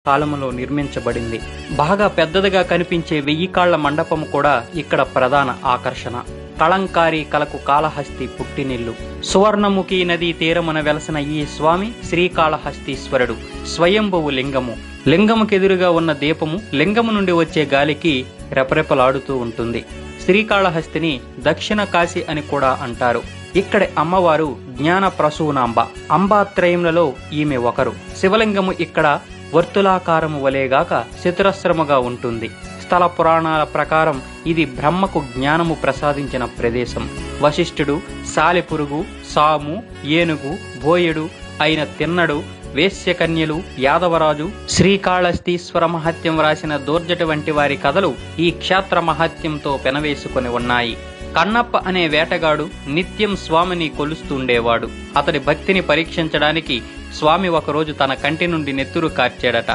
కాలములో నిర్మించబడింది. బాగా పెద్దదిగా కనిపించే 1000 కాళ్ల మండపము కూడా ఇక్కడ ప్రధాన ఆకర్షణ. కళంకారీ కళకు కాళహస్తి పుట్టినిల్లు. సువర్ణముఖి నదీ తీరమున వెలసిన ఈ స్వామి శ్రీకాళహస్తీశ్వరుడు. స్వయంభువు లింగము. లింగముకెదురుగా ఉన్న దీపము లింగము నుండి వచ్చే గాలికి రెపరెపలాడుతూ ఉంటుంది. శ్రీకాళహస్తిని దక్షిణ కాశీ అని కూడా అంటారు. ఇక్కడి అమ్మవారు జ్ఞాన ప్రసూనాంబ. అంబాత్రయములలో ఈమె ఒకరు. శివలింగము ఇక్కడ వర్తులాకారము వలేగాక చతురస్రముగా ఉంటుంది. స్థల పురాణాల ప్రకారం ఇది బ్రహ్మకు జ్ఞానము ప్రసాదించిన ప్రదేశం. వశిష్ఠుడు, సాలెపురుగు, సాము, ఏనుగు, బోయెడు అయిన తిన్నడు, వేశ్యకన్యలు, యాదవరాజు, శ్రీకాళహస్తీశ్వర మహత్యం వ్రాసిన దూర్జటి వంటి వారి కథలు ఈ క్షేత్ర మహత్యంతో పెనవేసుకొని ఉన్నాయి. కన్నప్ప అనే వేటగాడు నిత్యం స్వామిని కొలుస్తుండేవాడు. అతడి భక్తిని పరీక్షించడానికి స్వామి ఒకరోజు తన కంటి నుండి నెత్తురు కార్చాడట.